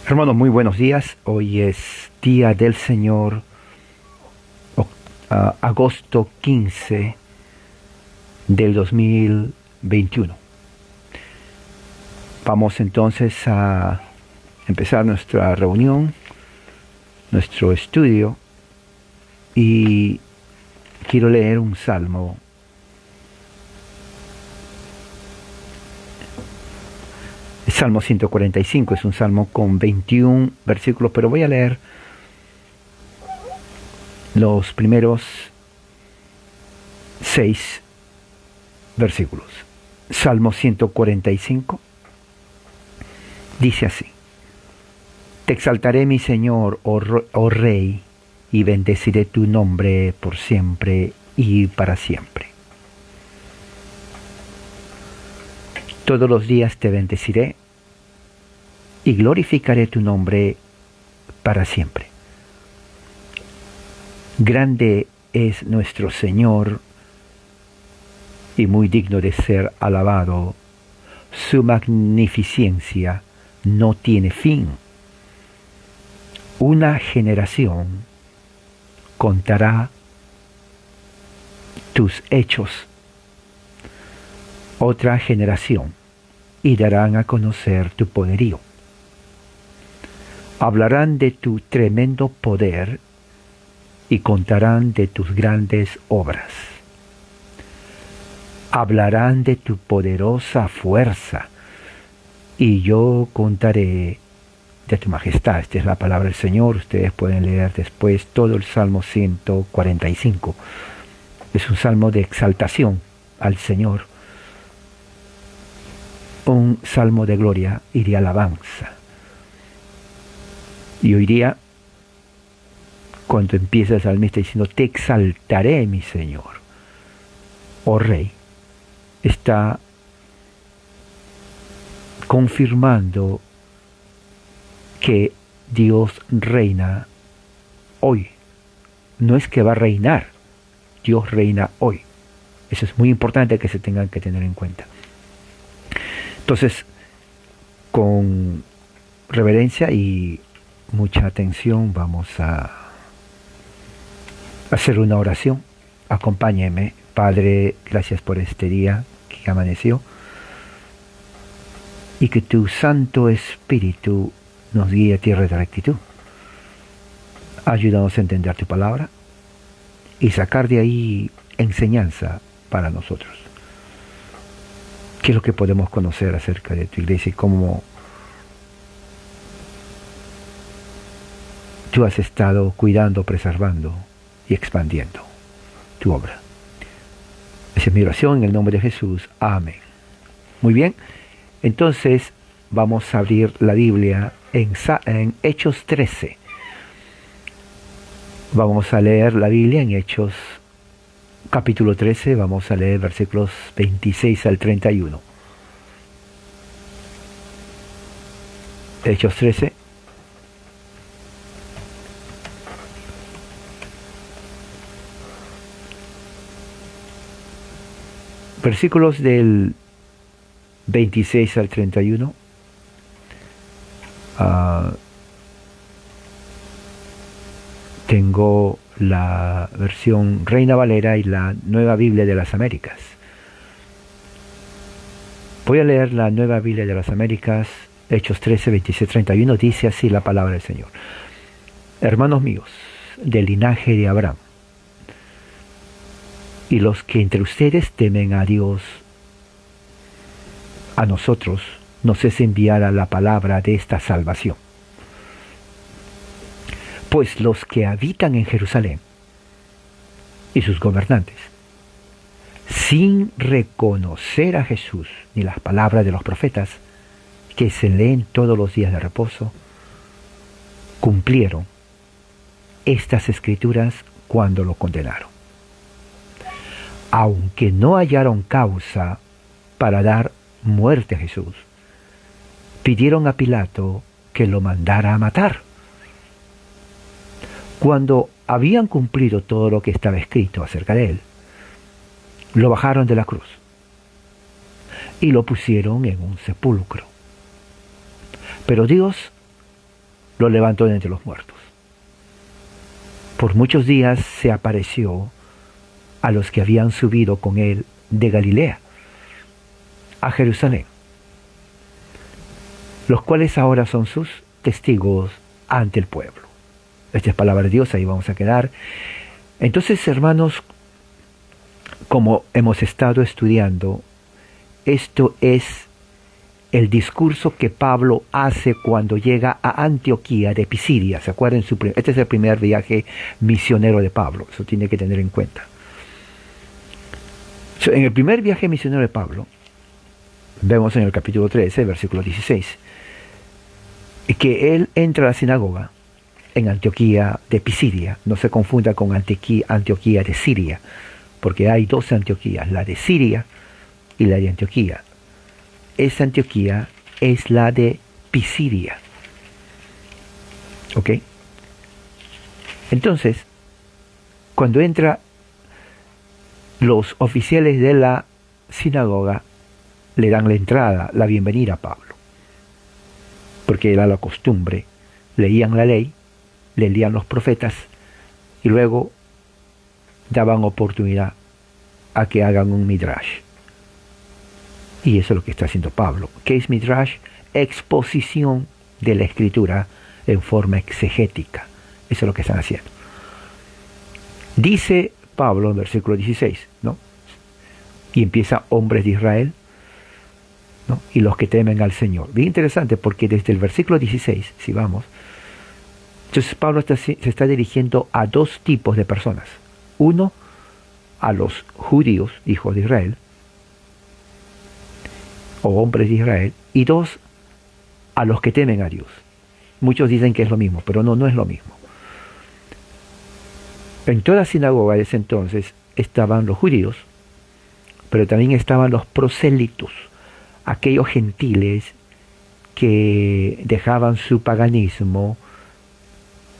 Hermanos, muy buenos días. Hoy es Día del Señor, agosto 15 del 2021. Vamos entonces a empezar nuestra reunión, nuestro estudio, y quiero leer un salmo. El Salmo 145 es un salmo con 21 versículos, pero voy a leer los primeros 6 versículos. Salmo 145 dice así: Te exaltaré, mi Señor, oh Rey, y bendeciré tu nombre por siempre y para siempre. Todos los días te bendeciré y glorificaré tu nombre para siempre. Grande es nuestro Señor y muy digno de ser alabado. Su magnificencia no tiene fin. Una generación contará tus hechos, otra generación, y darán a conocer tu poderío. Hablarán de tu tremendo poder y contarán de tus grandes obras. Hablarán de tu poderosa fuerza y yo contaré de tu majestad. Esta es la palabra del Señor. Ustedes pueden leer después todo el Salmo 145. Es un salmo de exaltación al Señor, un salmo de gloria y de alabanza. Y hoy día, cuando empieza el salmista diciendo, te exaltaré, mi Señor, oh Rey, está confirmando que Dios reina hoy. No es que va a reinar, Dios reina hoy. Eso es muy importante que se tengan que tener en cuenta. Entonces, con reverencia y mucha atención, vamos a hacer una oración. Acompáñeme. Padre, gracias por este día que amaneció, y que tu Santo Espíritu nos guíe a tierra de rectitud. Ayúdanos a entender tu palabra y sacar de ahí enseñanza para nosotros. ¿Qué es lo que podemos conocer acerca de tu iglesia y cómo tú has estado cuidando, preservando y expandiendo tu obra? Esa es mi oración en el nombre de Jesús. Amén. Muy bien, entonces vamos a abrir la Biblia en Hechos 13. Vamos a leer la Biblia en Hechos capítulo 13, vamos a leer versículos 26 al 31. Hechos 13. Versículos del 26 al 31. Tengo la versión Reina Valera y la Nueva Biblia de las Américas. Voy a leer la Nueva Biblia de las Américas, Hechos 13, 26, 31. Dice así la palabra del Señor. Hermanos míos, del linaje de Abraham, y los que entre ustedes temen a Dios, a nosotros nos es enviada la palabra de esta salvación. Pues los que habitan en Jerusalén y sus gobernantes, sin reconocer a Jesús ni las palabras de los profetas que se leen todos los días de reposo, cumplieron estas escrituras cuando lo condenaron. Aunque no hallaron causa para dar muerte a Jesús, pidieron a Pilato que lo mandara a matar. Cuando habían cumplido todo lo que estaba escrito acerca de él, lo bajaron de la cruz y lo pusieron en un sepulcro. Pero Dios lo levantó de entre los muertos. Por muchos días se apareció a los que habían subido con él de Galilea a Jerusalén, los cuales ahora son sus testigos ante el pueblo. Esta es palabra de Dios, ahí vamos a quedar. Entonces, hermanos, como hemos estado estudiando, esto es el discurso que Pablo hace cuando llega a Antioquía de Pisidia. ¿Se acuerdan? Este es el primer viaje misionero de Pablo, eso tiene que tener en cuenta. En el primer viaje misionero de Pablo, vemos en el capítulo 13, versículo 16, que él entra a la sinagoga en Antioquía de Pisidia. No se confunda con Antioquía de Siria, porque hay dos Antioquías, la de Siria y la de Antioquía. Esa Antioquía es la de Pisidia. ¿Ok? Entonces, cuando entra, los oficiales de la sinagoga le dan la entrada, la bienvenida a Pablo, porque era la costumbre. Leían la ley, leían los profetas y luego daban oportunidad a que hagan un midrash. Y eso es lo que está haciendo Pablo. ¿Qué es midrash? Exposición de la escritura en forma exegética. Eso es lo que están haciendo. Dice Pablo en versículo 16, ¿no? Y empieza hombres de Israel, ¿no? Y los que temen al Señor. Bien interesante, porque desde el versículo 16, si vamos, entonces Pablo se está dirigiendo a dos tipos de personas. Uno, a los judíos, hijos de Israel, o hombres de Israel, y dos, a los que temen a Dios. Muchos dicen que es lo mismo, pero no es lo mismo. En toda sinagoga de ese entonces estaban los judíos, pero también estaban los prosélitos, aquellos gentiles que dejaban su paganismo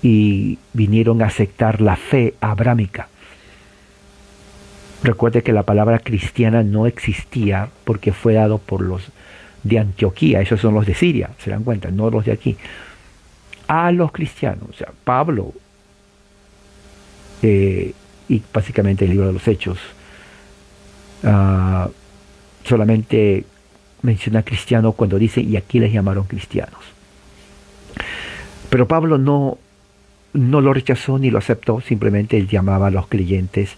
y vinieron a aceptar la fe abrámica. Recuerde que la palabra cristiana no existía porque fue dado por los de Antioquía, esos son los de Siria, se dan cuenta, no los de aquí. A los cristianos, o sea, Pablo, y básicamente el libro de los Hechos, solamente menciona cristiano cuando dice, y aquí les llamaron cristianos. Pero Pablo no lo rechazó ni lo aceptó, simplemente él llamaba a los creyentes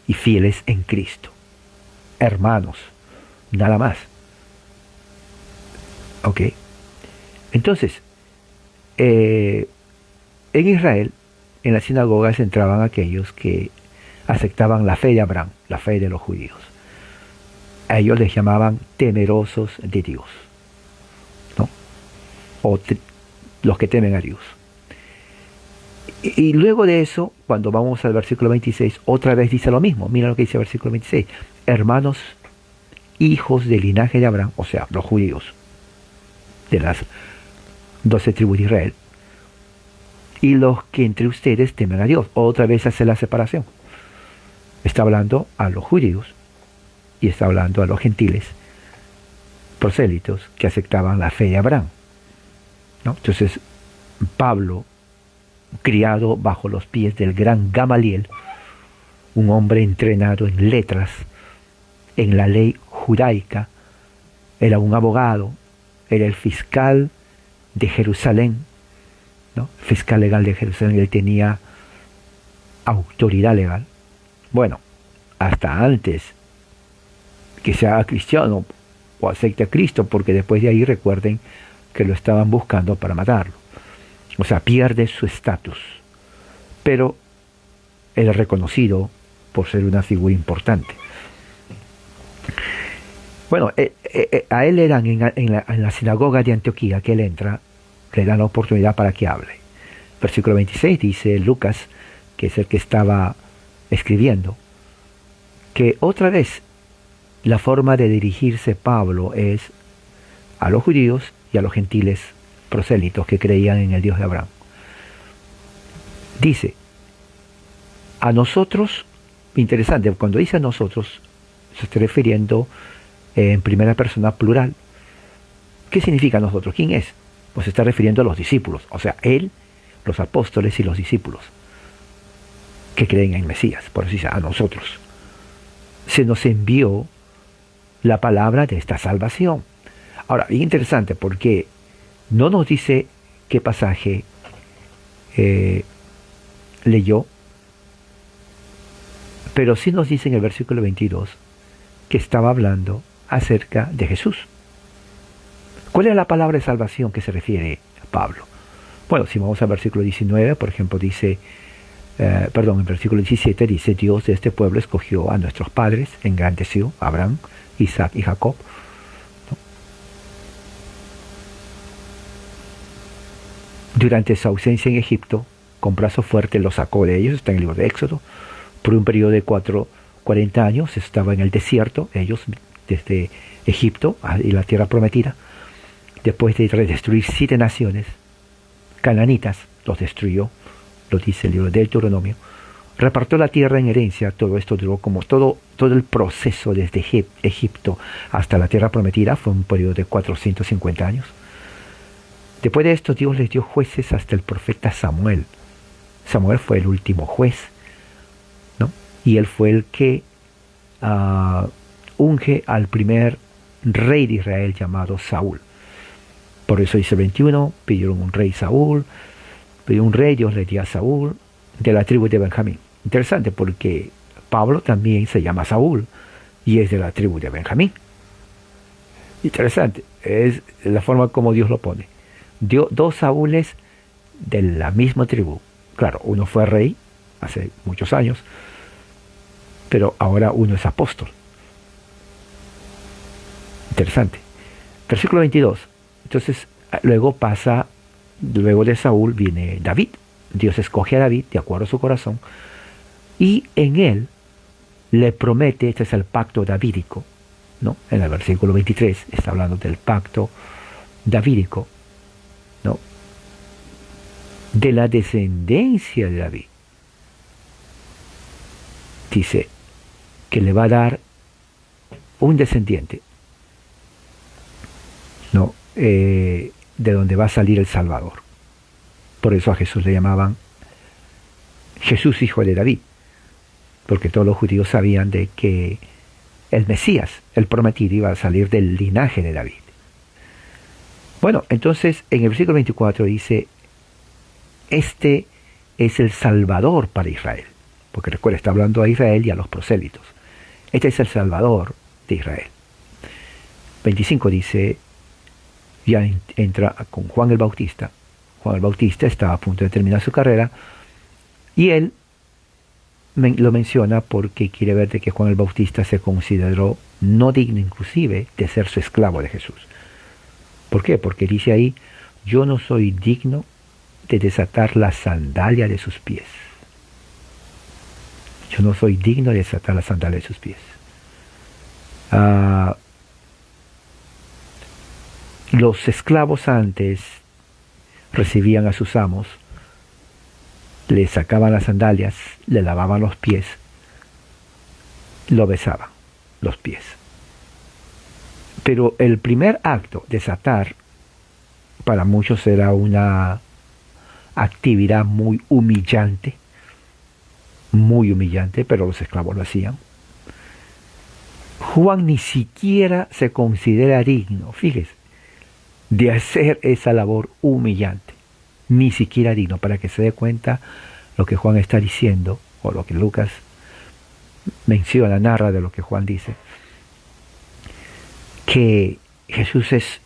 y fieles en Cristo, hermanos, nada más. ¿Ok? Entonces, en Israel, en las sinagogas entraban aquellos que aceptaban la fe de Abraham, la fe de los judíos. A ellos les llamaban temerosos de Dios, ¿no? O los que temen a Dios. Y luego de eso, cuando vamos al versículo 26, otra vez dice lo mismo. Mira lo que dice el versículo 26. Hermanos, hijos del linaje de Abraham, o sea, los judíos, de las 12 tribus de Israel, y los que entre ustedes temen a Dios. Otra vez hace la separación. Está hablando a los judíos y está hablando a los gentiles, prosélitos, que aceptaban la fe de Abraham, ¿no? Entonces, Pablo, criado bajo los pies del gran Gamaliel, un hombre entrenado en letras, en la ley judaica, era un abogado, era el fiscal de Jerusalén, ¿no? Fiscal legal de Jerusalén, él tenía autoridad legal. Bueno, hasta antes que sea cristiano o acepte a Cristo, porque después de ahí recuerden que lo estaban buscando para matarlo. O sea, pierde su estatus, pero es reconocido por ser una figura importante. Bueno, a él eran en la sinagoga de Antioquía que él entra, le dan la oportunidad para que hable. Versículo 26 dice Lucas, que es el que estaba escribiendo, que otra vez la forma de dirigirse Pablo es a los judíos y a los gentiles prosélitos que creían en el Dios de Abraham. Dice, a nosotros, interesante, cuando dice a nosotros, se está refiriendo en primera persona plural. ¿Qué significa nosotros? ¿Quién es? Pues se está refiriendo a los discípulos, o sea, él, los apóstoles y los discípulos que creen en Mesías. Por eso dice, a nosotros se nos envió la palabra de esta salvación. Ahora, bien interesante, porque no nos dice qué pasaje leyó, pero sí nos dice en el versículo 22 que estaba hablando acerca de Jesús. ¿Cuál es la palabra de salvación que se refiere a Pablo? Bueno, si vamos al versículo 19, por ejemplo, dice, en el versículo 17 dice, Dios de este pueblo escogió a nuestros padres, engrandeció a Abraham, Isaac y Jacob. ¿No? Durante su ausencia en Egipto, con brazo fuerte los sacó de ellos, está en el libro de Éxodo, por un periodo de 40 años, estaba en el desierto, ellos desde Egipto y la tierra prometida. Después de destruir 7 naciones cananitas, los destruyó, lo dice el libro de Deuteronomio, repartió la tierra en herencia. Todo esto duró como todo el proceso desde Egipto hasta la tierra prometida, fue un periodo de 450 años. Después de esto, Dios les dio jueces hasta el profeta Samuel. Samuel fue el último juez, ¿no? Y él fue el que unge al primer rey de Israel llamado Saúl. Por eso dice 21, pidieron un rey Saúl, pidió un rey, Dios le dio a Saúl, de la tribu de Benjamín. Interesante, porque Pablo también se llama Saúl, y es de la tribu de Benjamín. Interesante, es la forma como Dios lo pone. Dio 2 Saúles de la misma tribu. Claro, uno fue rey hace muchos años, pero ahora uno es apóstol. Interesante. Versículo 22. Entonces, luego de Saúl viene David. Dios escoge a David de acuerdo a su corazón, y en él le promete, este es el pacto davídico, ¿no? En el versículo 23 está hablando del pacto davídico, ¿no? De la descendencia de David. Dice que le va a dar un descendiente, ¿no? De donde va a salir el Salvador. Por eso a Jesús le llamaban Jesús, hijo de David, porque todos los judíos sabían de que el Mesías, el prometido, iba a salir del linaje de David. Bueno, entonces en el versículo 24 dice, este es el Salvador para Israel, porque recuerda, está hablando a Israel y a los prosélitos. Este es el Salvador de Israel. 25 dice, ya entra con Juan el Bautista. Juan el Bautista estaba a punto de terminar su carrera, y él lo menciona porque quiere ver de que Juan el Bautista se consideró no digno inclusive de ser su esclavo de Jesús. ¿Por qué? Porque dice ahí, yo no soy digno de desatar la sandalia de sus pies. Yo no soy digno de desatar la sandalia de sus pies. Los esclavos antes recibían a sus amos, le sacaban las sandalias, le lavaban los pies, lo besaban los pies. Pero el primer acto, desatar, para muchos era una actividad muy humillante, pero los esclavos lo hacían. Juan ni siquiera se considera digno, fíjese, de hacer esa labor humillante. Ni siquiera digno, para que se dé cuenta lo que Juan está diciendo, o lo que Lucas menciona, narra de lo que Juan dice, que Jesús es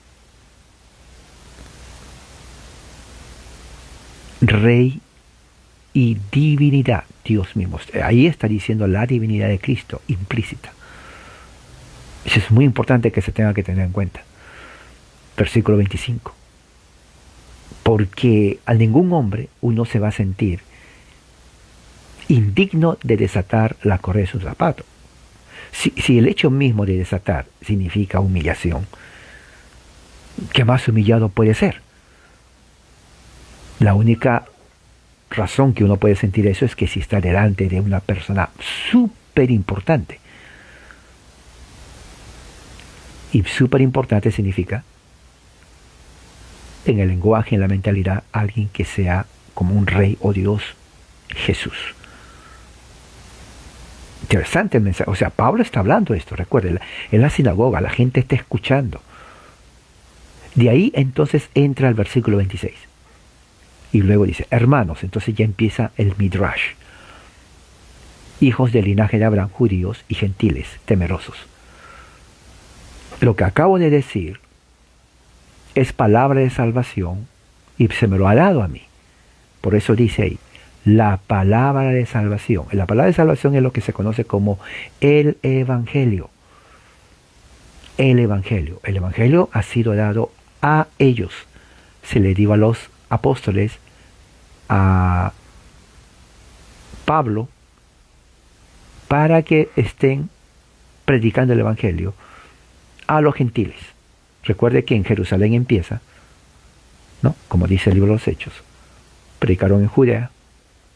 Rey y divinidad, Dios mismo. Ahí está diciendo la divinidad de Cristo implícita. Eso es muy importante que se tenga que tener en cuenta. Versículo 25. Porque a ningún hombre uno se va a sentir indigno de desatar la correa de su zapato. Si el hecho mismo de desatar significa humillación, ¿qué más humillado puede ser? La única razón que uno puede sentir eso es que si está delante de una persona súper importante. Y súper importante significa, en el lenguaje, en la mentalidad, alguien que sea como un rey o Dios, Jesús. Interesante el mensaje. O sea, Pablo está hablando esto, recuerden, en la sinagoga, la gente está escuchando. De ahí entonces entra el versículo 26. Y luego dice, hermanos, entonces ya empieza el Midrash. Hijos del linaje de Abraham, judíos y gentiles, temerosos. Lo que acabo de decir es palabra de salvación y se me lo ha dado a mí. Por eso dice ahí, la palabra de salvación. La palabra de salvación es lo que se conoce como el Evangelio. El Evangelio. El Evangelio ha sido dado a ellos. Se le dio a los apóstoles, a Pablo, para que estén predicando el Evangelio a los gentiles. Recuerde que en Jerusalén empieza, ¿no? Como dice el libro de los Hechos. Predicaron en Judea,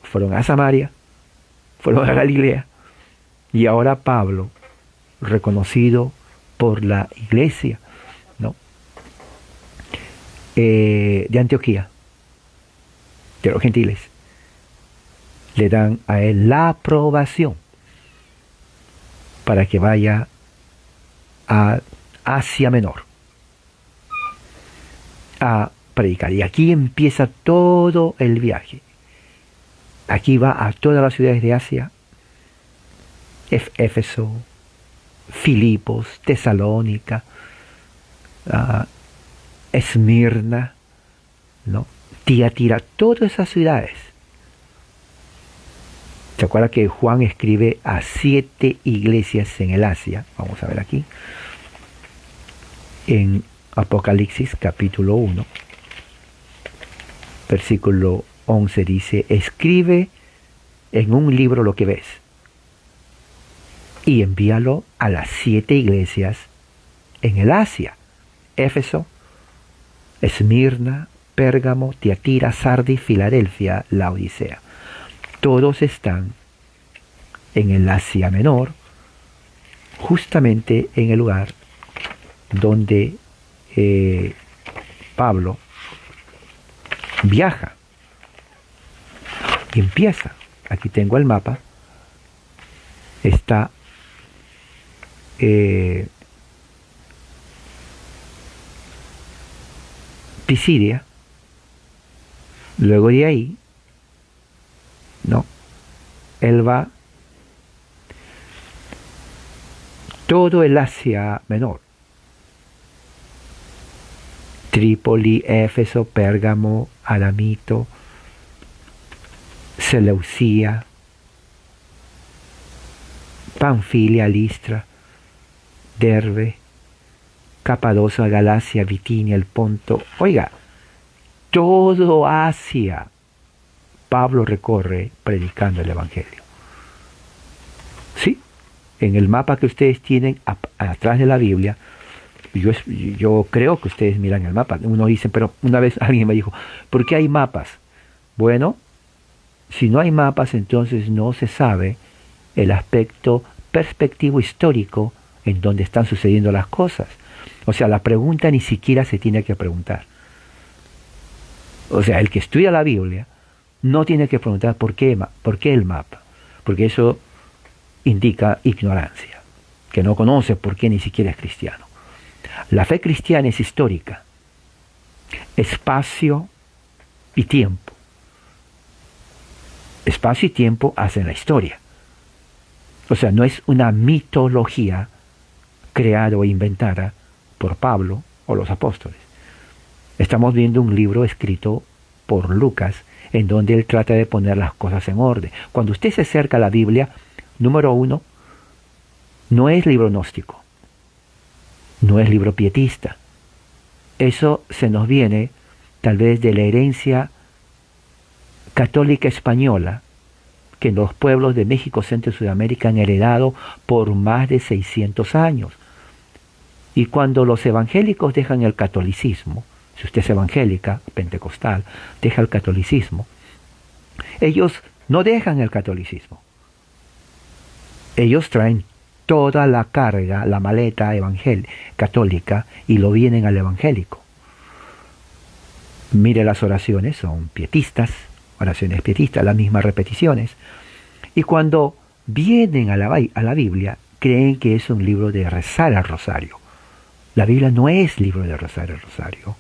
fueron a Samaria, fueron a Galilea, y ahora Pablo, reconocido por la iglesia, ¿no? De Antioquía, de los gentiles, le dan a él la aprobación para que vaya a Asia Menor a predicar. Y aquí empieza todo el viaje. Aquí va a todas las ciudades de Asia: Éfeso, Filipos, Tesalónica, Esmirna, ¿no? Tiatira, todas esas ciudades. ¿Se acuerda que Juan escribe a 7 iglesias en el Asia? Vamos a ver aquí. En Apocalipsis capítulo 1, versículo 11 dice, escribe en un libro lo que ves y envíalo a las 7 iglesias en el Asia: Éfeso, Esmirna, Pérgamo, Tiatira, Sardis, Filadelfia, Laodicea. Todos están en el Asia Menor, justamente en el lugar donde Pablo viaja y empieza. Aquí tengo el mapa. Está Pisidia. Luego de ahí, no, él va todo el Asia Menor: Trípoli, Éfeso, Pérgamo, Adamito, Seleucía, Panfilia, Listra, Derbe, Capadocia, Galacia, Bitinia, el Ponto. Oiga, todo Asia Pablo recorre predicando el Evangelio. Sí, en el mapa que ustedes tienen atrás de la Biblia, yo creo que ustedes miran el mapa. Uno dice, pero una vez alguien me dijo, ¿por qué hay mapas? Bueno, si no hay mapas, entonces no se sabe el aspecto perspectivo histórico en donde están sucediendo las cosas. O sea, la pregunta ni siquiera se tiene que preguntar. O sea, el que estudia la Biblia no tiene que preguntar por qué el mapa, porque eso indica ignorancia, que no conoce por qué ni siquiera es cristiano. La fe cristiana es histórica, espacio y tiempo. Espacio y tiempo hacen la historia. O sea, no es una mitología creada o inventada por Pablo o los apóstoles. Estamos viendo un libro escrito por Lucas, en donde él trata de poner las cosas en orden. Cuando usted se acerca a la Biblia, número 1, no es libro gnóstico, no es libro pietista. Eso se nos viene tal vez de la herencia católica española que los pueblos de México, Centro y Sudamérica han heredado por más de 600 años. Y cuando los evangélicos dejan el catolicismo, si usted es evangélica, pentecostal, deja el catolicismo, ellos no dejan el catolicismo. Ellos traen toda la carga, la maleta católica, y lo vienen al evangélico. Mire las oraciones, son pietistas, oraciones pietistas, las mismas repeticiones. Y cuando vienen a la Biblia, creen que es un libro de rezar al rosario. La Biblia no es libro de rezar al rosario.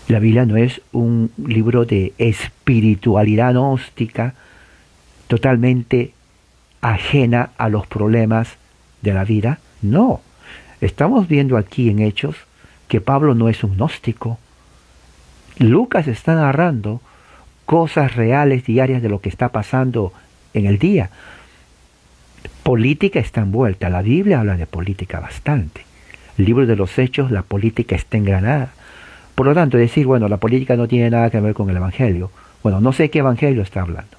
La Biblia no es un libro de espiritualidad gnóstica totalmente ajena a los problemas de la vida. No. Estamos viendo aquí en Hechos que Pablo no es un gnóstico. Lucas está narrando cosas reales diarias de lo que está pasando en el día. Política está envuelta. La Biblia habla de política bastante. El libro de los Hechos, la política está engranada. Por lo tanto, decir, bueno, la política no tiene nada que ver con el Evangelio. Bueno, no sé qué Evangelio está hablando.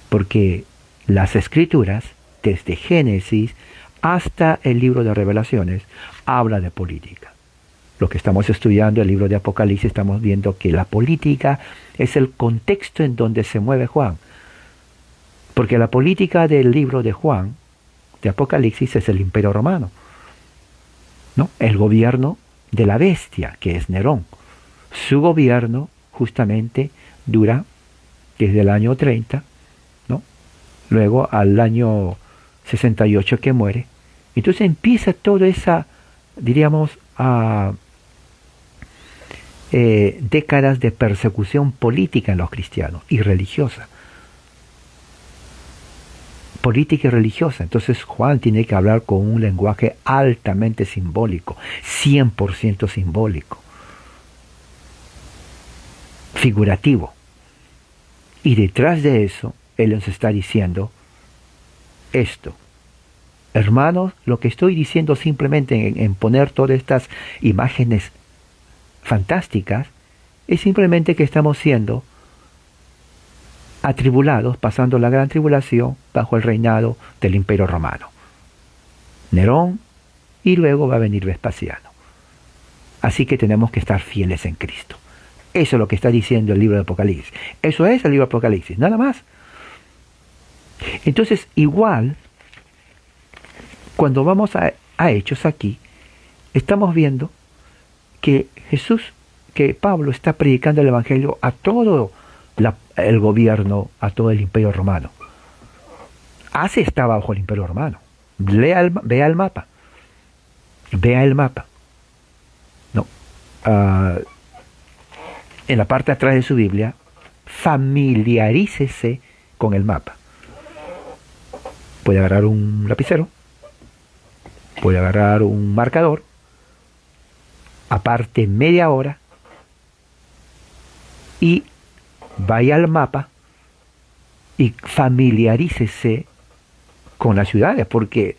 Porque las Escrituras, desde Génesis hasta el libro de Revelaciones, habla de política. Lo que estamos estudiando, el libro de Apocalipsis, estamos viendo que la política es el contexto en donde se mueve Juan. Porque la política del libro de Juan, de Apocalipsis, es el Imperio Romano, ¿no? El gobierno de la bestia, que es Nerón. Su gobierno justamente dura desde el año 30, ¿no? Luego al año 68 que muere. Entonces empieza toda esa, diríamos, décadas de persecución política en los cristianos y religiosa. Política y religiosa. Entonces Juan tiene que hablar con un lenguaje altamente simbólico, 100% simbólico, figurativo. Y detrás de eso, él nos está diciendo esto. Hermanos, lo que estoy diciendo simplemente en poner todas estas imágenes fantásticas, es simplemente que estamos siendo atribulados, pasando la gran tribulación bajo el reinado del Imperio Romano. Nerón, y luego va a venir Vespasiano. Así que tenemos que estar fieles en Cristo. Eso es lo que está diciendo el libro de Apocalipsis. Eso es el libro de Apocalipsis, nada más. Entonces, igual, cuando vamos a Hechos aquí, estamos viendo que que Pablo está predicando el Evangelio a todo el gobierno, a todo el Imperio Romano. Asia está bajo el Imperio Romano. Vea el mapa. Vea el mapa. No. En la parte de atrás de su Biblia, familiarícese con el mapa. Puede agarrar un lapicero, puede agarrar un marcador, aparte media hora y vaya al mapa y familiarícese con las ciudades, porque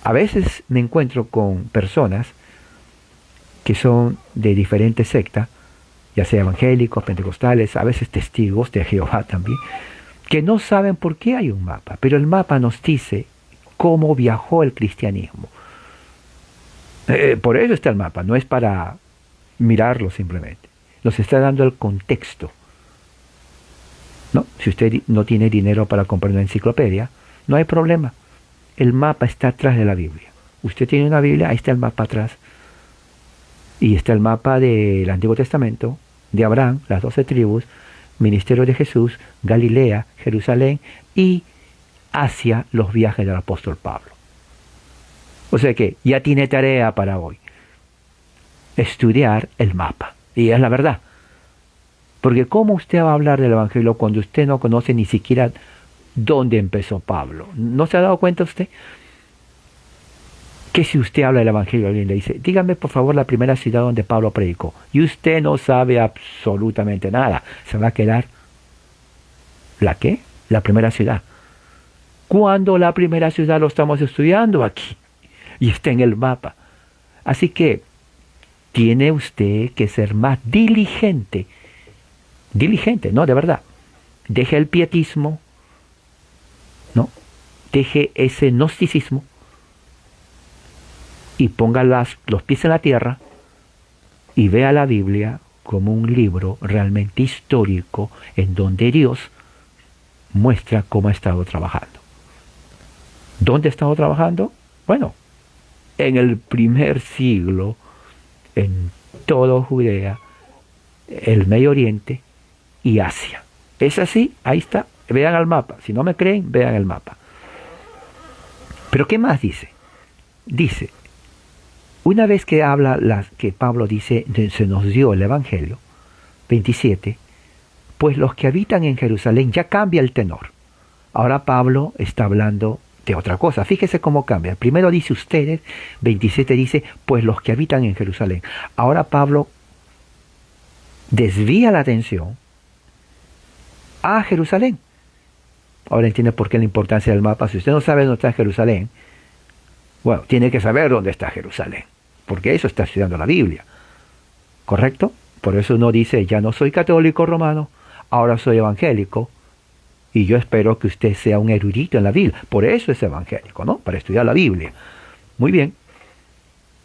a veces me encuentro con personas que son de diferentes sectas, ya sea evangélicos, pentecostales, a veces testigos de Jehová también, que no saben por qué hay un mapa, pero el mapa nos dice cómo viajó el cristianismo. Por eso está el mapa, no es para mirarlo simplemente. Nos está dando el contexto. ¿No? Si usted no tiene dinero para comprar una enciclopedia, no hay problema. El mapa está atrás de la Biblia. Usted tiene una Biblia, ahí está el mapa atrás. Y está el mapa del Antiguo Testamento, de Abraham, las 12 tribus, ministerio de Jesús, Galilea, Jerusalén y hacia los viajes del apóstol Pablo. O sea que ya tiene tarea para hoy. Estudiar el mapa. Y es la verdad. Porque ¿cómo usted va a hablar del Evangelio cuando usted no conoce ni siquiera dónde empezó Pablo? ¿No se ha dado cuenta usted? Que si usted habla del Evangelio, alguien le dice, dígame por favor la primera ciudad donde Pablo predicó. Y usted no sabe absolutamente nada. Se va a quedar, ¿la qué? La primera ciudad. ¿Cuándo la primera ciudad lo estamos estudiando aquí? Y está en el mapa. Así que tiene usted que ser más diligente. Diligente, no, de verdad. Deje el pietismo, ¿no? Deje ese gnosticismo y ponga los pies en la tierra y vea la Biblia como un libro realmente histórico en donde Dios muestra cómo ha estado trabajando. ¿Dónde ha estado trabajando? Bueno, en el primer siglo, en toda Judea, el Medio Oriente y Asia. Es así, ahí está. Vean el mapa. Si no me creen, vean el mapa. Pero ¿qué más dice? Dice, una vez que habla, que Pablo dice, se nos dio el Evangelio, 27, pues los que habitan en Jerusalén, ya cambia el tenor. Ahora Pablo está hablando de otra cosa. Fíjese cómo cambia. Primero dice ustedes, 27 dice, pues los que habitan en Jerusalén. Ahora Pablo desvía la atención a Jerusalén. Ahora entiende por qué la importancia del mapa. Si usted no sabe dónde está Jerusalén, bueno, tiene que saber dónde está Jerusalén, porque eso está estudiando la Biblia. ¿Correcto? Por eso uno dice, ya no soy católico romano, ahora soy evangélico, y yo espero que usted sea un erudito en la Biblia. Por eso es evangélico, ¿no? Para estudiar la Biblia. Muy bien.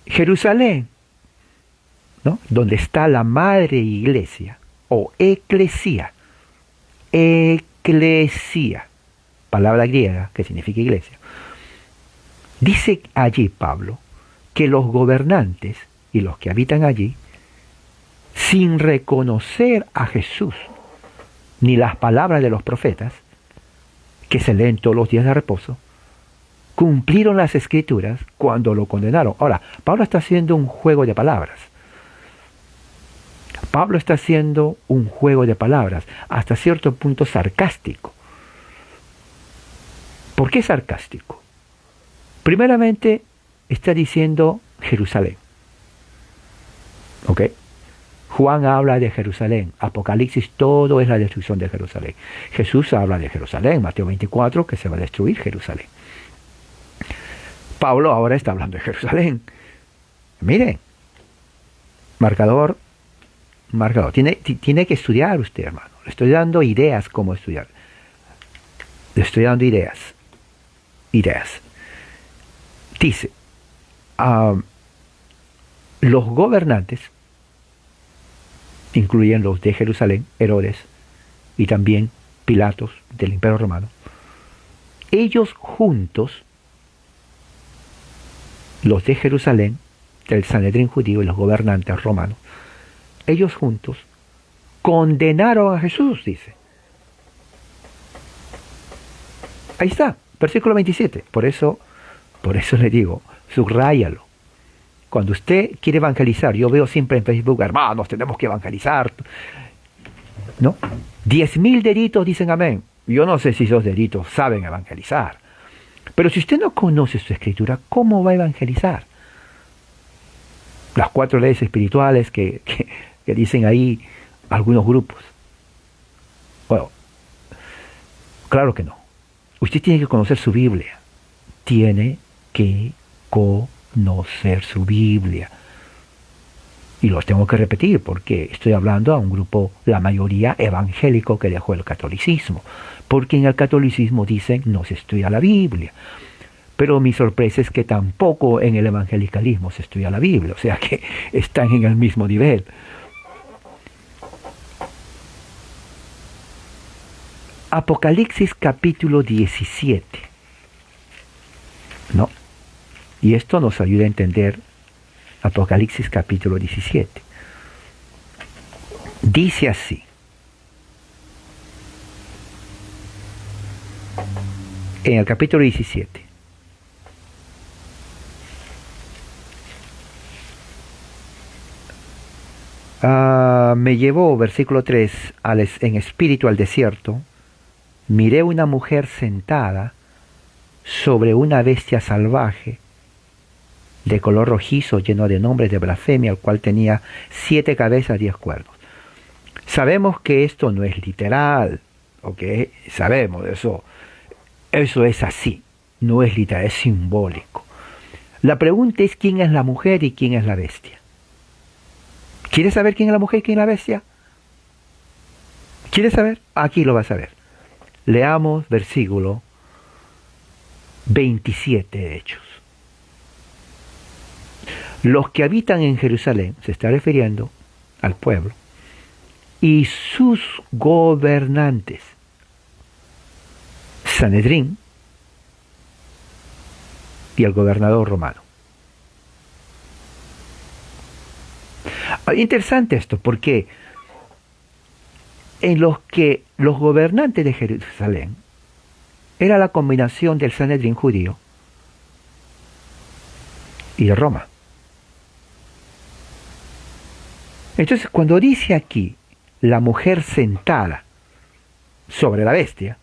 Jerusalén, ¿no? Donde está la madre iglesia, o eclesía. Eclesía, palabra griega que significa iglesia. Dice allí Pablo que los gobernantes y los que habitan allí, sin reconocer a Jesús ni las palabras de los profetas, que se leen todos los días de reposo, cumplieron las escrituras cuando lo condenaron. Ahora, Pablo está haciendo un juego de palabras. Pablo está haciendo un juego de palabras, hasta cierto punto sarcástico. ¿Por qué sarcástico? Primeramente, está diciendo Jerusalén. ¿Ok? Juan habla de Jerusalén. Apocalipsis, todo es la destrucción de Jerusalén. Jesús habla de Jerusalén. Mateo 24, que se va a destruir Jerusalén. Pablo ahora está hablando de Jerusalén. Miren, marcador. Tiene que estudiar usted, hermano. Le estoy dando ideas cómo estudiar. Le estoy dando ideas. Dice, los gobernantes, incluyen los de Jerusalén, Herodes, y también Pilatos del Imperio Romano, ellos juntos, los de Jerusalén, del Sanedrín judío y los gobernantes romanos, ellos juntos condenaron a Jesús, dice. Ahí está, versículo 27. Por eso le digo, subráyalo. Cuando usted quiere evangelizar, yo veo siempre en Facebook, hermanos, tenemos que evangelizar, ¿no? 10.000 deditos dicen amén. Yo no sé si esos deditos saben evangelizar. Pero si usted no conoce su escritura, ¿cómo va a evangelizar? Las 4 leyes espirituales que dicen ahí algunos grupos. Bueno, claro que no. Usted tiene que conocer su Biblia. Tiene que conocer su Biblia. Y los tengo que repetir porque estoy hablando a un grupo, la mayoría evangélico, que dejó el catolicismo. Porque en el catolicismo dicen no se estudia la Biblia. Pero mi sorpresa es que tampoco en el evangelicalismo se estudia la Biblia. O sea que están en el mismo nivel. Apocalipsis capítulo 17. ¿No? Y esto nos ayuda a entender Apocalipsis capítulo 17. Dice así. En el capítulo 17. Me llevó, versículo 3, en espíritu al desierto. Miré una mujer sentada sobre una bestia salvaje de color rojizo, lleno de nombres de blasfemia, el cual tenía 7 cabezas, 10 cuernos. Sabemos que esto no es literal, ¿ok? Sabemos eso. Eso es así, no es literal, es simbólico. La pregunta es quién es la mujer y quién es la bestia. ¿Quieres saber quién es la mujer y quién es la bestia? ¿Quieres saber? Aquí lo vas a ver. Leamos versículo 27 de Hechos. Los que habitan en Jerusalén, se está refiriendo al pueblo, y sus gobernantes, Sanedrín, y el gobernador romano. Interesante esto, porque en los que los gobernantes de Jerusalén era la combinación del Sanedrín judío y de Roma. Entonces, cuando dice aquí la mujer sentada sobre la bestia,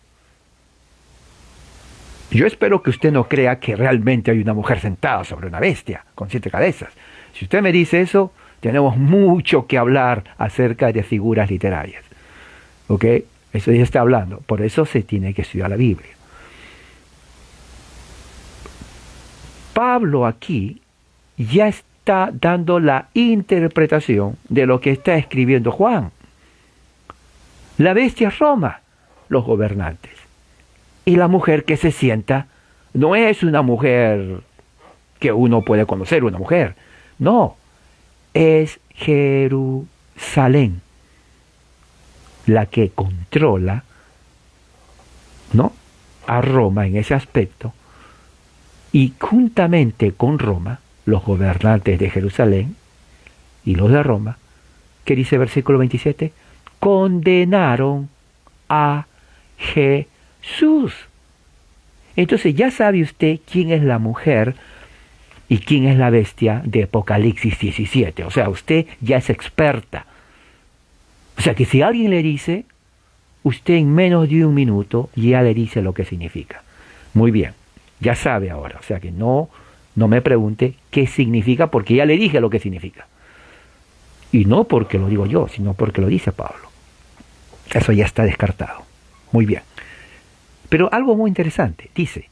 yo espero que usted no crea que realmente hay una mujer sentada sobre una bestia con 7 cabezas. Si usted me dice eso, tenemos mucho que hablar acerca de figuras literarias. ¿Ok? Eso ya está hablando. Por eso se tiene que estudiar la Biblia. Pablo aquí ya está dando la interpretación de lo que está escribiendo Juan. La bestia es Roma, los gobernantes. Y la mujer que se sienta no es una mujer que uno puede conocer, una mujer. No, es Jerusalén la que controla, ¿no?, a Roma en ese aspecto. Y juntamente con Roma, los gobernantes de Jerusalén y los de Roma, ¿qué dice el versículo 27? Condenaron a Jesús. Entonces ya sabe usted quién es la mujer y quién es la bestia de Apocalipsis 17. O sea, usted ya es experta. O sea que si alguien le dice, usted en menos de un minuto ya le dice lo que significa. Muy bien, ya sabe ahora. O sea que no me pregunte qué significa, porque ya le dije lo que significa. Y no porque lo digo yo, sino porque lo dice Pablo. Eso ya está descartado. Muy bien. Pero algo muy interesante, dice,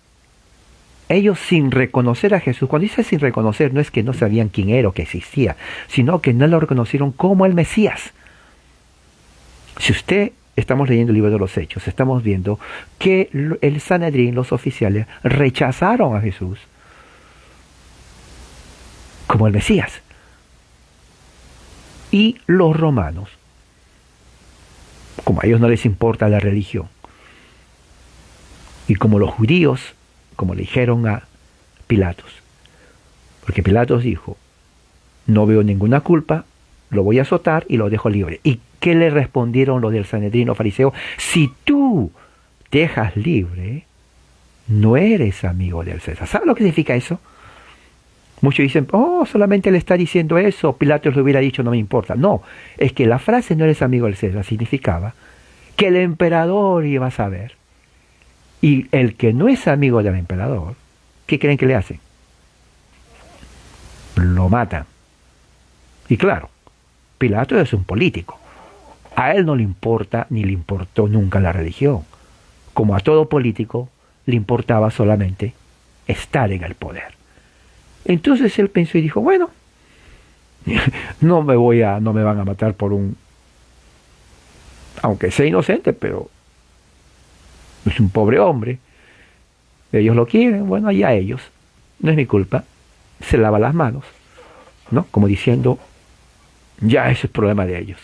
ellos sin reconocer a Jesús, cuando dice sin reconocer, no es que no sabían quién era o que existía, sino que no lo reconocieron como el Mesías. Si usted, estamos leyendo el libro de los Hechos, estamos viendo que el Sanedrín, los oficiales, rechazaron a Jesús como el Mesías. Y los romanos, como a ellos no les importa la religión, y como los judíos, como le dijeron a Pilatos, porque Pilatos dijo, no veo ninguna culpa, lo voy a azotar y lo dejo libre. ¿Y qué le respondieron los del Sanedrín, los fariseos? Si tú dejas libre, no eres amigo del César. ¿Sabes lo que significa eso? Muchos dicen, oh, solamente le está diciendo eso, Pilatos le hubiera dicho, no me importa. No, es que la frase no eres amigo del César significaba que el emperador iba a saber. Y el que no es amigo del emperador, ¿qué creen que le hacen? Lo matan. Y claro, Pilato es un político. A él no le importa ni le importó nunca la religión. Como a todo político, le importaba solamente estar en el poder. Entonces él pensó y dijo, bueno, no me van a matar por aunque sea inocente, pero es un pobre hombre. Ellos lo quieren, bueno, allá ellos. No es mi culpa. Se lava las manos, ¿no? Como diciendo, ya ese es problema de ellos.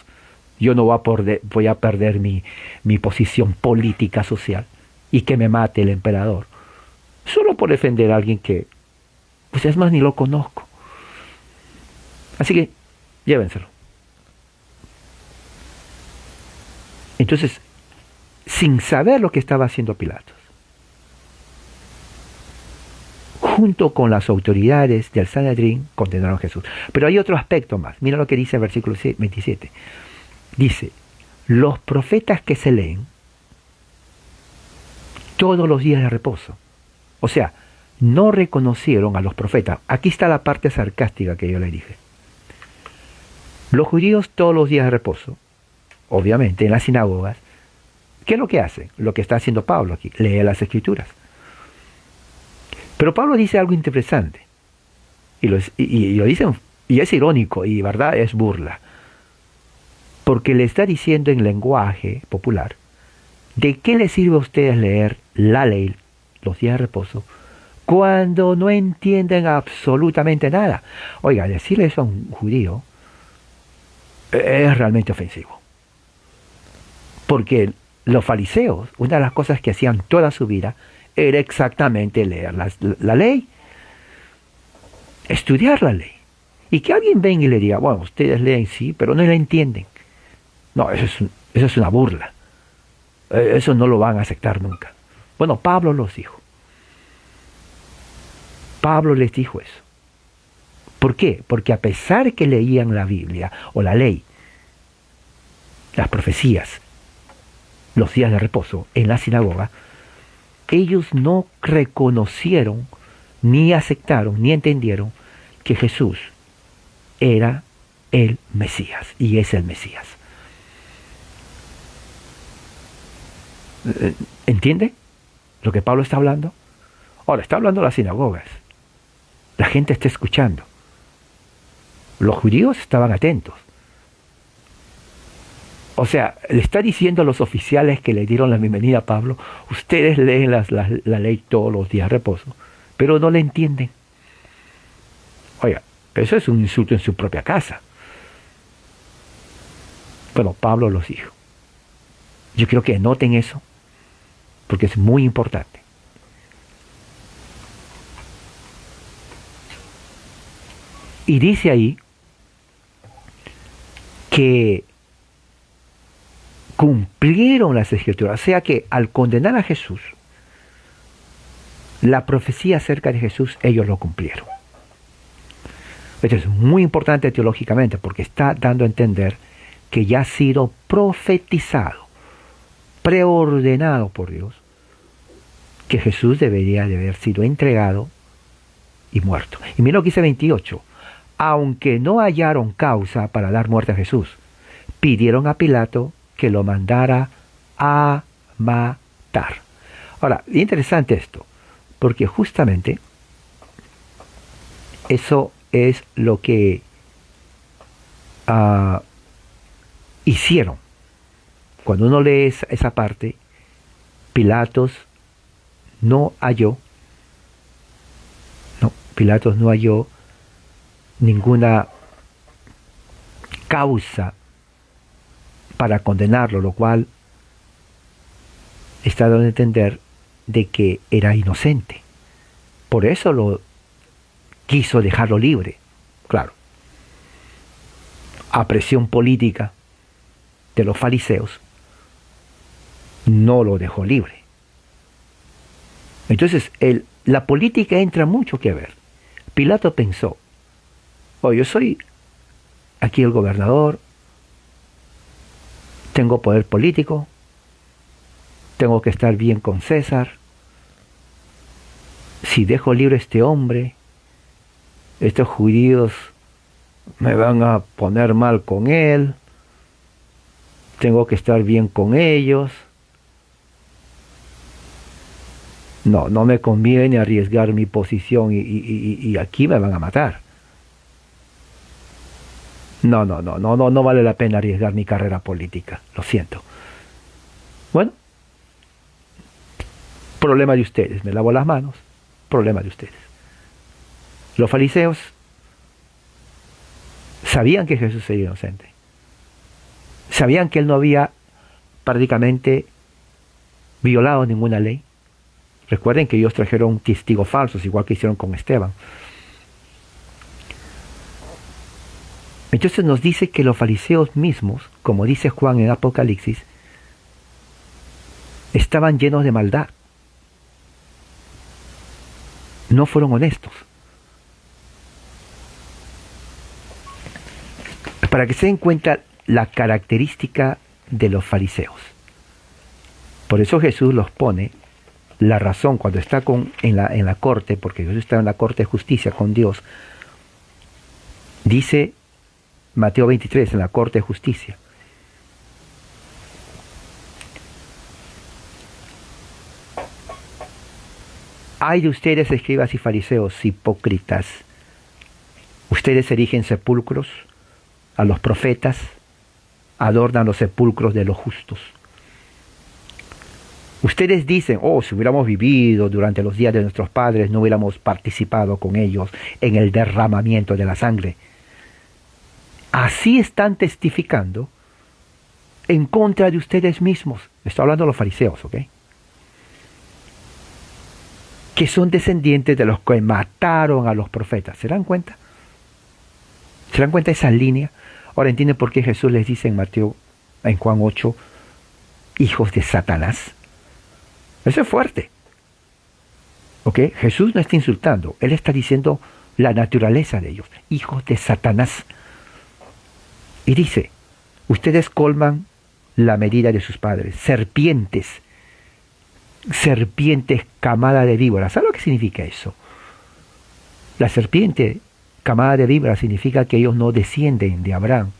Yo no voy a perder mi posición política social y que me mate el emperador. Solo por defender a alguien que, pues es más, ni lo conozco. Así que, llévenselo. Entonces, sin saber lo que estaba haciendo Pilatos, junto con las autoridades del Sanedrín, condenaron a Jesús. Pero hay otro aspecto más. Mira lo que dice el versículo 27. Dice, los profetas que se leen todos los días de reposo. O sea, no reconocieron a los profetas. Aquí está la parte sarcástica que yo le dije. Los judíos todos los días de reposo, obviamente en las sinagogas, ¿qué es lo que hacen? Lo que está haciendo Pablo aquí, lee las Escrituras. Pero Pablo dice algo interesante, y lo dicen, y es irónico, y verdad es burla, porque le está diciendo en lenguaje popular, ¿de qué les sirve a ustedes leer la ley, los días de reposo, cuando no entienden absolutamente nada? Oiga, decirle eso a un judío es realmente ofensivo, porque los fariseos, una de las cosas que hacían toda su vida, era exactamente leer la ley. estudiar la ley. Y que alguien venga y le diga, bueno, ustedes leen sí, pero no la entienden. No, eso es una burla. Eso no lo van a aceptar nunca. Bueno, Pablo los dijo. Pablo les dijo eso. ¿Por qué? Porque a pesar que leían la Biblia o la ley, las profecías, los días de reposo en la sinagoga, ellos no reconocieron, ni aceptaron, ni entendieron que Jesús era el Mesías y es el Mesías. ¿Entiende lo que Pablo está hablando? Ahora, está hablando de las sinagogas. La gente está escuchando. Los judíos estaban atentos. O sea, le está diciendo a los oficiales que le dieron la bienvenida a Pablo, ustedes leen la ley todos los días de reposo, pero no le entienden. Oiga, eso es un insulto en su propia casa. Bueno, Pablo los dijo. Yo quiero que noten eso, porque es muy importante. Y dice ahí que cumplieron las escrituras, o sea que al condenar a Jesús, la profecía acerca de Jesús, ellos lo cumplieron. Esto es muy importante teológicamente porque está dando a entender que ya ha sido profetizado, preordenado por Dios, que Jesús debería de haber sido entregado y muerto. Y mira lo que dice 28. Aunque no hallaron causa para dar muerte a Jesús, pidieron a Pilato que lo mandara a matar. Ahora, interesante esto, porque justamente eso es lo que hicieron. Cuando uno lee esa parte, Pilatos no halló ninguna causa para condenarlo, lo cual está dando a entender de que era inocente. Por eso lo quiso dejarlo libre. Claro, a presión política de los fariseos, no lo dejó libre. Entonces, la política entra mucho que ver. Pilato pensó, yo soy aquí el gobernador, tengo poder político, tengo que estar bien con César. Si dejo libre a este hombre, estos judíos me van a poner mal con él, tengo que estar bien con ellos. No me conviene arriesgar mi posición y aquí me van a matar. No vale la pena arriesgar mi carrera política, lo siento. Bueno, problema de ustedes, me lavo las manos, problema de ustedes. Los fariseos sabían que Jesús era inocente, sabían que él no había prácticamente violado ninguna ley. Recuerden que ellos trajeron testigos falsos, igual que hicieron con Esteban. Entonces nos dice que los fariseos mismos, como dice Juan en Apocalipsis, estaban llenos de maldad. No fueron honestos. Para que se den cuenta la característica de los fariseos. Por eso Jesús los pone la razón cuando está en la corte, porque Jesús está en la corte de justicia con Dios. Dice Mateo 23, en la corte de justicia. Ay de ustedes, escribas y fariseos, hipócritas. Ustedes erigen sepulcros a los profetas, adornan los sepulcros de los justos. Ustedes dicen, si hubiéramos vivido durante los días de nuestros padres, no hubiéramos participado con ellos en el derramamiento de la sangre. Así están testificando en contra de ustedes mismos. Está hablando de los fariseos, ¿ok? que son descendientes de los que mataron a los profetas. ¿Se dan cuenta? ¿Se dan cuenta de esa línea? Ahora entienden por qué Jesús les dice en Juan 8, hijos de Satanás. Eso es fuerte. ¿Ok? Jesús no está insultando, Él está diciendo la naturaleza de ellos, hijos de Satanás. Y dice, ustedes colman la medida de sus padres, serpientes, camada de víboras. ¿Sabe lo que significa eso? La serpiente, camada de víboras, significa que ellos no descienden de Abraham,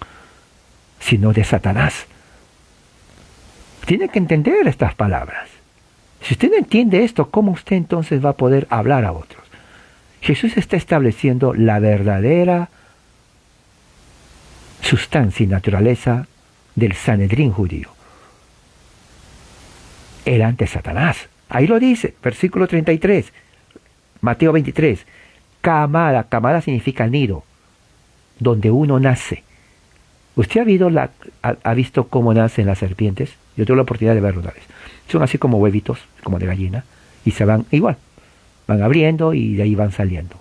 sino de Satanás. Tiene que entender estas palabras. Si usted no entiende esto, ¿cómo usted entonces va a poder hablar a otros? Jesús está estableciendo la verdadera sustancia y naturaleza del Sanedrín judío. Era ante Satanás. Ahí lo dice, versículo 33, Mateo 23. Camada significa nido, donde uno nace. ¿Usted ha visto cómo nacen las serpientes? Yo tuve la oportunidad de verlo una vez. Son así como huevitos, como de gallina, y se van igual. Van abriendo y de ahí van saliendo.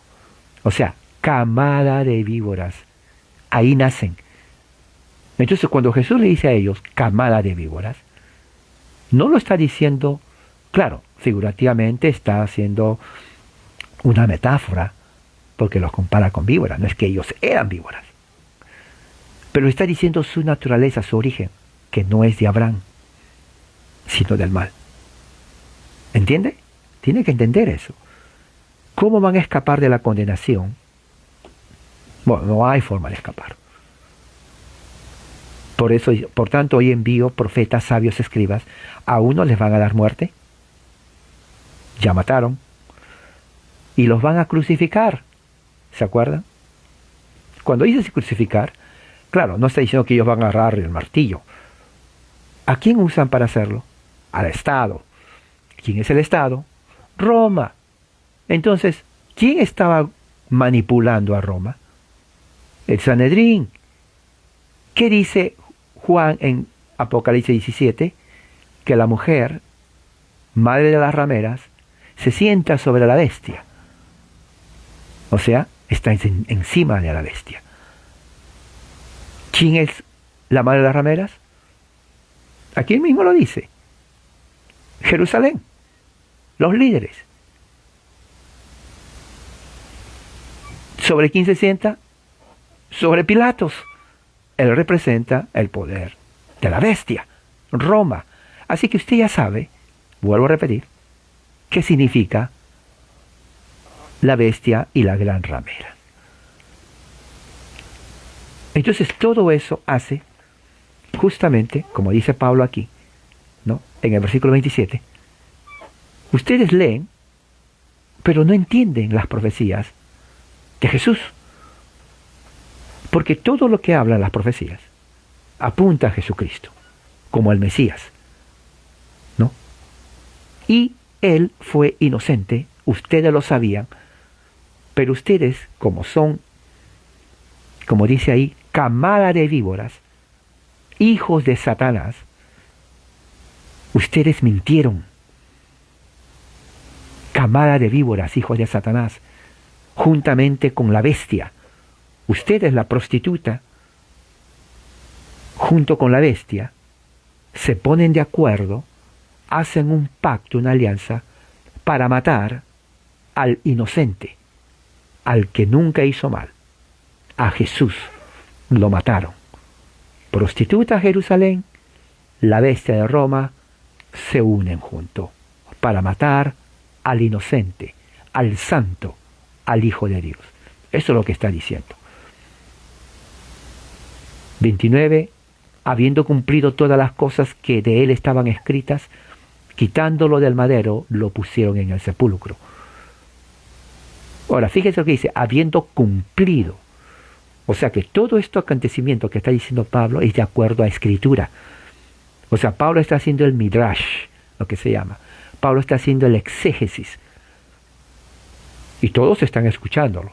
O sea, camada de víboras. Ahí nacen. Entonces, cuando Jesús le dice a ellos, camada de víboras, no lo está diciendo, claro, figurativamente está haciendo una metáfora, porque los compara con víboras. No es que ellos eran víboras. Pero está diciendo su naturaleza, su origen, que no es de Abraham, sino del mal. ¿Entiende? Tiene que entender eso. ¿Cómo van a escapar de la condenación? Bueno, no hay forma de escapar. Por tanto, hoy envío profetas, sabios, escribas. A unos les van a dar muerte. Ya mataron. Y los van a crucificar. ¿Se acuerdan? Cuando dice crucificar, claro, no está diciendo que ellos van a agarrar el martillo. ¿A quién usan para hacerlo? Al Estado. ¿Quién es el Estado? Roma. Entonces, ¿quién estaba manipulando a Roma? El Sanedrín. ¿Qué dice Juan en Apocalipsis 17? Que la mujer, madre de las rameras, se sienta sobre la bestia. O sea, está encima de la bestia. ¿Quién es la madre de las rameras? Aquí él mismo lo dice. Jerusalén. Los líderes. ¿Sobre quién se sienta? Sobre Pilatos. Él representa el poder de la bestia, Roma. Así que usted ya sabe, vuelvo a repetir, qué significa la bestia y la gran ramera. Entonces todo eso hace, justamente, como dice Pablo aquí, ¿no? En el versículo 27, ustedes leen, pero no entienden las profecías de Jesús. Porque todo lo que hablan las profecías apunta a Jesucristo como el Mesías, ¿no? Y Él fue inocente, ustedes lo sabían, pero ustedes, como son, como dice ahí, camada de víboras, hijos de Satanás, ustedes mintieron. Camada de víboras, hijos de Satanás, juntamente con la bestia. Ustedes, la prostituta, junto con la bestia, se ponen de acuerdo, hacen un pacto, una alianza, para matar al inocente, al que nunca hizo mal. A Jesús lo mataron. Prostituta Jerusalén, la bestia de Roma, se unen juntos para matar al inocente, al santo, al Hijo de Dios. Eso es lo que está diciendo. 29, habiendo cumplido todas las cosas que de él estaban escritas, quitándolo del madero, lo pusieron en el sepulcro. Ahora, fíjese lo que dice, habiendo cumplido. O sea que todo este acontecimiento que está diciendo Pablo es de acuerdo a Escritura. O sea, Pablo está haciendo el midrash, lo que se llama. Pablo está haciendo el exégesis. Y todos están escuchándolo.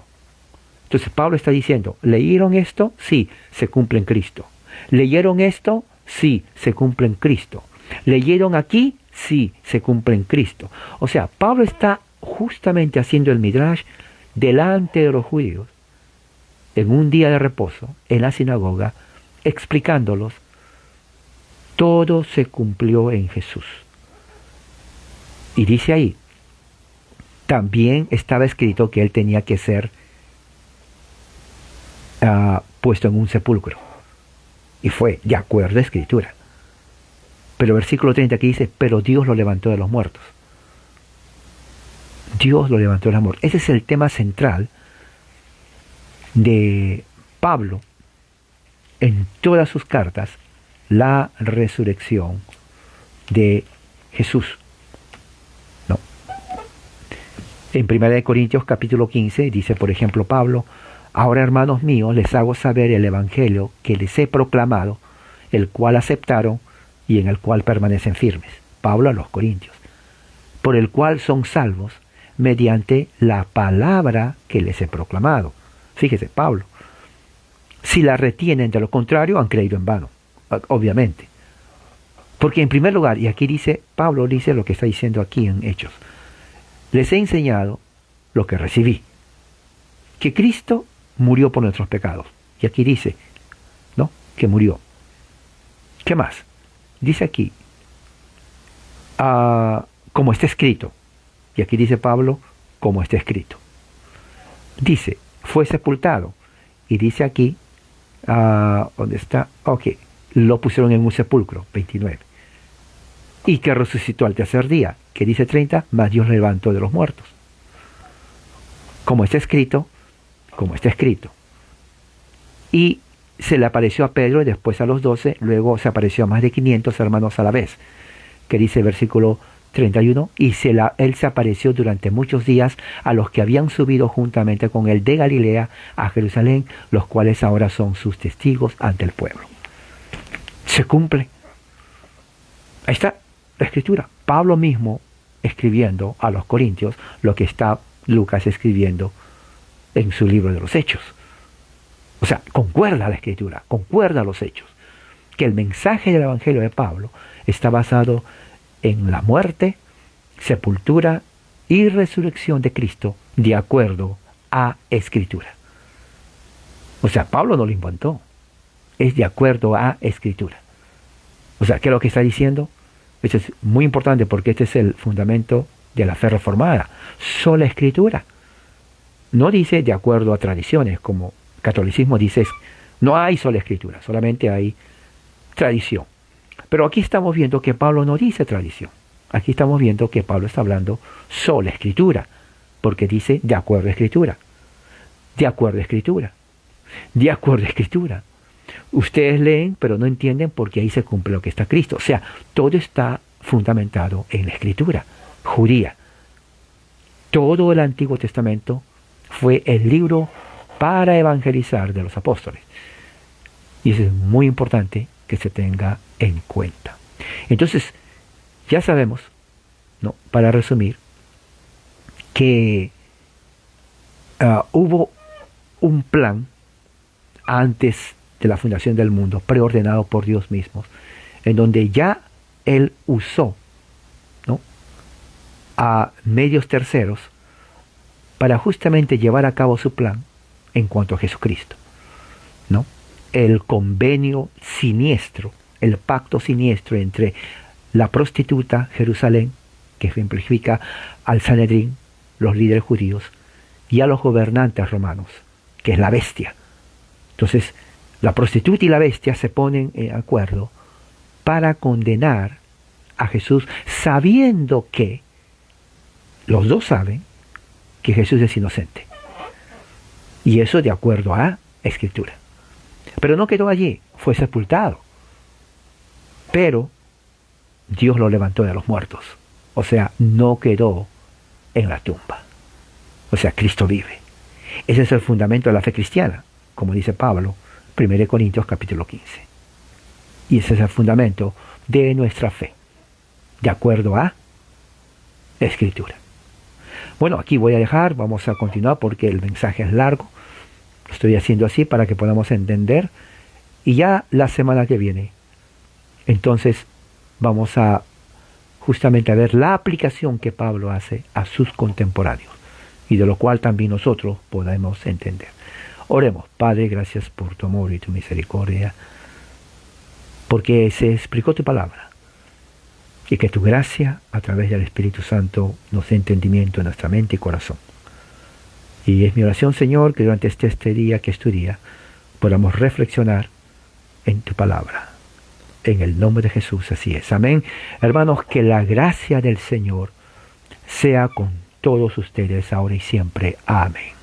Entonces Pablo está diciendo, ¿leyeron esto? Sí, se cumple en Cristo. ¿Leyeron esto? Sí, se cumple en Cristo. ¿Leyeron aquí? Sí, se cumple en Cristo. O sea, Pablo está justamente haciendo el Midrash delante de los judíos, en un día de reposo, en la sinagoga, explicándolos, todo se cumplió en Jesús. Y dice ahí, también estaba escrito que él tenía que ser puesto en un sepulcro. Y fue de acuerdo a Escritura. Pero el versículo 30 aquí dice, pero Dios lo levantó de los muertos. Dios lo levantó de los muertos. Ese es el tema central de Pablo en todas sus cartas, la resurrección de Jesús. ¿No? En 1 Corintios capítulo 15 dice, por ejemplo, Pablo, ahora hermanos míos, les hago saber el evangelio que les he proclamado, el cual aceptaron y en el cual permanecen firmes. Pablo a los Corintios. Por el cual son salvos mediante la palabra que les he proclamado. Fíjese, Pablo. Si la retienen, de lo contrario, han creído en vano. Obviamente. Porque en primer lugar, y aquí dice, Pablo dice lo que está diciendo aquí en Hechos. Les he enseñado lo que recibí. Que Cristo murió por nuestros pecados. Y aquí dice, ¿no? Que murió. ¿Qué más? Dice aquí, como está escrito. Y aquí dice Pablo, como está escrito. Dice, fue sepultado. Y dice aquí, ¿dónde está? Ok, lo pusieron en un sepulcro, 29. Y que resucitó al tercer día, que dice 30, mas Dios levantó de los muertos. Como está escrito, como está escrito. Y se le apareció a Pedro y después a los 12, luego se apareció a más de 500 hermanos a la vez, que dice el versículo 31, y él se apareció durante muchos días a los que habían subido juntamente con él de Galilea a Jerusalén, los cuales ahora son sus testigos ante el pueblo. Se cumple. Ahí está la escritura. Pablo mismo escribiendo a los Corintios lo que está Lucas escribiendo en su libro de los Hechos. O sea, concuerda la escritura, concuerda los hechos. Que el mensaje del Evangelio de Pablo está basado en la muerte, sepultura y resurrección de Cristo de acuerdo a Escritura. O sea, Pablo no lo inventó, es de acuerdo a Escritura. O sea, ¿qué es lo que está diciendo? Esto es muy importante porque este es el fundamento de la fe reformada. Sola Escritura. No dice de acuerdo a tradiciones, como catolicismo dice, no hay sola Escritura, solamente hay tradición. Pero aquí estamos viendo que Pablo no dice tradición. Aquí estamos viendo que Pablo está hablando sola Escritura, porque dice de acuerdo a Escritura. De acuerdo a Escritura. De acuerdo a Escritura. Ustedes leen, pero no entienden porque ahí se cumple lo que está Cristo. O sea, todo está fundamentado en la Escritura judía. Todo el Antiguo Testamento fue el libro para evangelizar de los apóstoles. Y eso es muy importante que se tenga en cuenta. Entonces, ya sabemos, ¿no? Para resumir, que hubo un plan antes de la fundación del mundo, preordenado por Dios mismo, en donde ya Él usó, ¿no?, a medios terceros para justamente llevar a cabo su plan en cuanto a Jesucristo, ¿no? El convenio siniestro, el pacto siniestro entre la prostituta Jerusalén, que ejemplifica al Sanedrín, los líderes judíos, y a los gobernantes romanos, que es la bestia. Entonces, la prostituta y la bestia se ponen en acuerdo para condenar a Jesús, sabiendo que los dos saben que Jesús es inocente. Y eso de acuerdo a Escritura. Pero no quedó allí, fue sepultado. Pero Dios lo levantó de los muertos. O sea, no quedó en la tumba. O sea, Cristo vive. Ese es el fundamento de la fe cristiana, como dice Pablo, 1 Corintios capítulo 15. Y ese es el fundamento de nuestra fe, de acuerdo a Escritura. Bueno, aquí voy a dejar, vamos a continuar porque el mensaje es largo. Lo estoy haciendo así para que podamos entender. Y ya la semana que viene, entonces vamos a justamente a ver la aplicación que Pablo hace a sus contemporáneos y de lo cual también nosotros podemos entender. Oremos. Padre, gracias por tu amor y tu misericordia, porque se explicó tu palabra y que tu gracia a través del Espíritu Santo nos dé entendimiento en nuestra mente y corazón. Y es mi oración, Señor, que durante este día que es tu día podamos reflexionar en tu palabra. En el nombre de Jesús, así es. Amén. Hermanos, que la gracia del Señor sea con todos ustedes ahora y siempre. Amén.